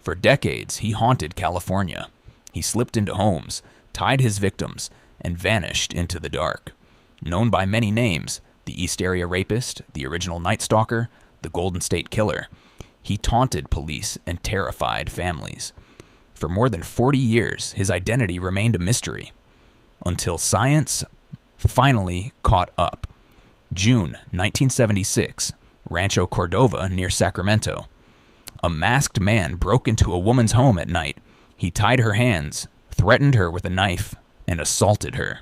For decades, he haunted California. He slipped into homes, tied his victims, and vanished into the dark. Known by many names, the East Area Rapist, the original Night Stalker, the Golden State Killer, he taunted police and terrified families. For more than 40 years, his identity remained a mystery, until science finally caught up. June 1976, Rancho Cordova near Sacramento. A masked man broke into a woman's home at night. He tied her hands, threatened her with a knife, and assaulted her.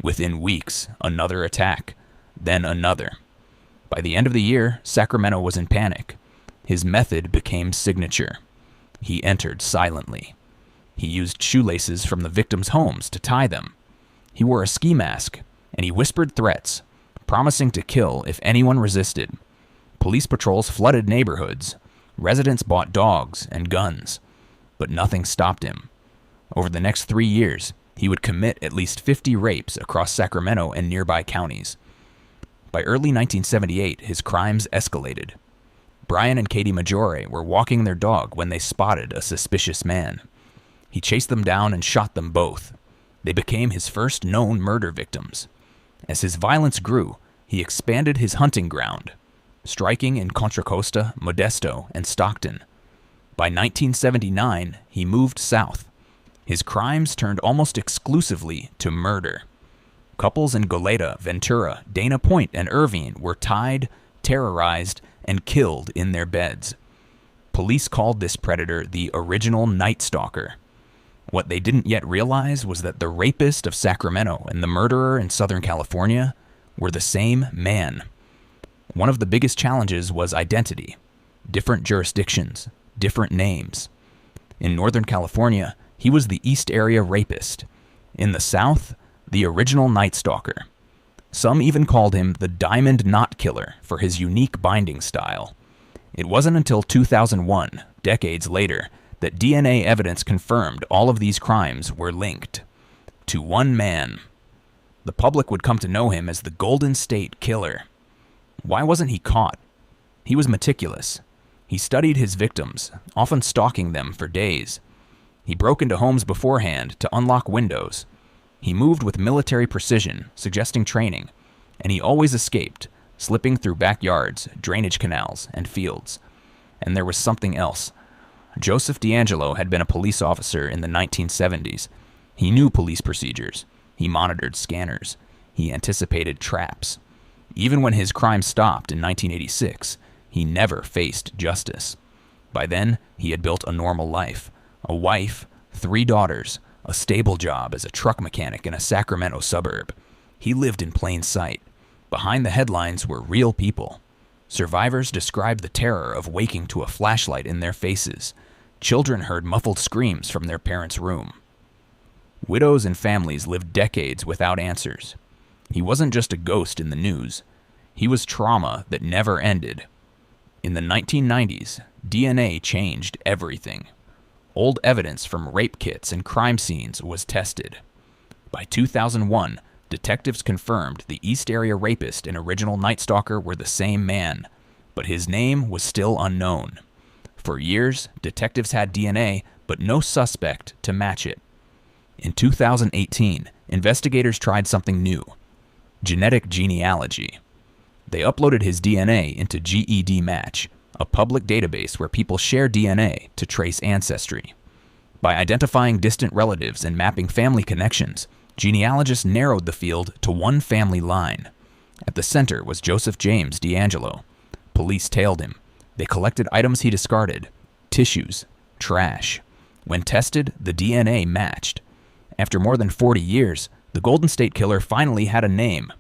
Within weeks, another attack, then another. By the end of the year, Sacramento was in panic. His method became signature. He entered silently. He used shoelaces from the victims' homes to tie them. He wore a ski mask, and he whispered threats, promising to kill if anyone resisted. Police patrols flooded neighborhoods. Residents bought dogs and guns, but nothing stopped him. Over the next 3 years, he would commit at least 50 rapes across Sacramento and nearby counties. By early 1978, his crimes escalated. Brian and Katie Maggiore were walking their dog when they spotted a suspicious man. He chased them down and shot them both. They became his first known murder victims. As his violence grew, he expanded his hunting ground, striking in Contra Costa, Modesto, and Stockton. By 1979, he moved south. His crimes turned almost exclusively to murder. Couples in Goleta, Ventura, Dana Point, and Irvine were tied, terrorized, and killed in their beds. Police called this predator the original Night Stalker. What they didn't yet realize was that the rapist of Sacramento and the murderer in Southern California were the same man. One of the biggest challenges was identity. Different jurisdictions, different names. In Northern California, he was the East Area Rapist. In the South, the original Night Stalker. Some even called him the Diamond Knot Killer for his unique binding style. It wasn't until 2001, decades later, that DNA evidence confirmed all of these crimes were linked to one man. The public would come to know him as the Golden State Killer. Why wasn't he caught? He was meticulous. He studied his victims, often stalking them for days. He broke into homes beforehand to unlock windows. He moved with military precision, suggesting training, and he always escaped, slipping through backyards, drainage canals, and fields. And there was something else. Joseph DeAngelo had been a police officer in the 1970s. He knew police procedures. He monitored scanners. He anticipated traps. Even when his crime stopped in 1986, he never faced justice. By then, he had built a normal life, a wife, 3 daughters, a stable job as a truck mechanic in a Sacramento suburb. He lived in plain sight. Behind the headlines were real people. Survivors described the terror of waking to a flashlight in their faces. Children heard muffled screams from their parents' room. Widows and families lived decades without answers. He wasn't just a ghost in the news. He was trauma that never ended. In the 1990s, DNA changed everything. Old evidence from rape kits and crime scenes was tested. By 2001, detectives confirmed the East Area Rapist and original Night Stalker were the same man, but his name was still unknown. For years, detectives had DNA, but no suspect to match it. In 2018, investigators tried something new: genetic genealogy. They uploaded his DNA into GED Match, a public database where people share DNA to trace ancestry. By identifying distant relatives and mapping family connections, genealogists narrowed the field to one family line. At the center was Joseph James DeAngelo. Police tailed him. They collected items he discarded: tissues, trash. When tested, the DNA matched. After more than 40 years, the Golden State Killer finally had a name.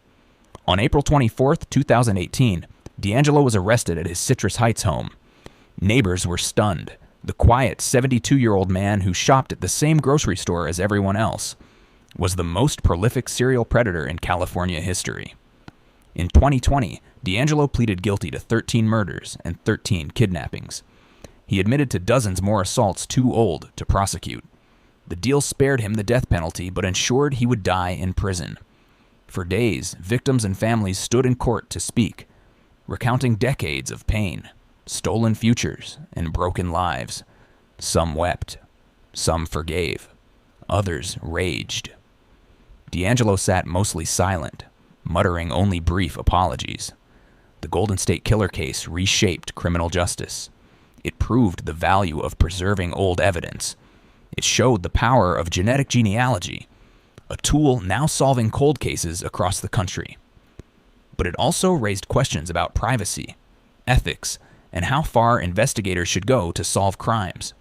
On April 24, 2018, DeAngelo was arrested at his Citrus Heights home. Neighbors were stunned. The quiet 72-year-old man who shopped at the same grocery store as everyone else was the most prolific serial predator in California history. In 2020, DeAngelo pleaded guilty to 13 murders and 13 kidnappings. He admitted to dozens more assaults too old to prosecute. The deal spared him the death penalty but ensured he would die in prison. For days, victims and families stood in court to speak, recounting decades of pain, stolen futures, and broken lives. Some wept. Some forgave. Others raged. DeAngelo sat mostly silent, muttering only brief apologies. The Golden State Killer case reshaped criminal justice. It proved the value of preserving old evidence. It showed the power of genetic genealogy, a tool now solving cold cases across the country. But it also raised questions about privacy, ethics, and how far investigators should go to solve crimes.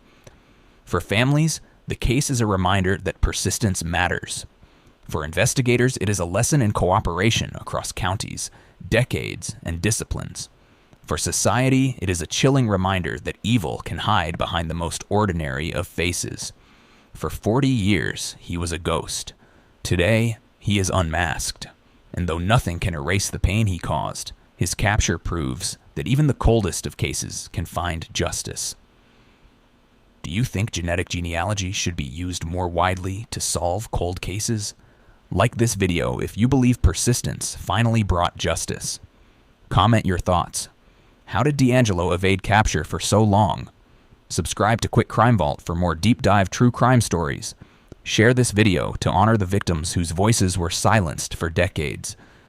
For families, the case is a reminder that persistence matters. For investigators, it is a lesson in cooperation across counties, decades, and disciplines. For society, it is a chilling reminder that evil can hide behind the most ordinary of faces. For 40 years, he was a ghost. Today, he is unmasked. And though nothing can erase the pain he caused, his capture proves that even the coldest of cases can find justice. Do you think genetic genealogy should be used more widely to solve cold cases? Like this video if you believe persistence finally brought justice. Comment your thoughts. How did DeAngelo evade capture for so long? Subscribe to Quick Crime Vault for more deep dive true crime stories. Share this video to honor the victims whose voices were silenced for decades.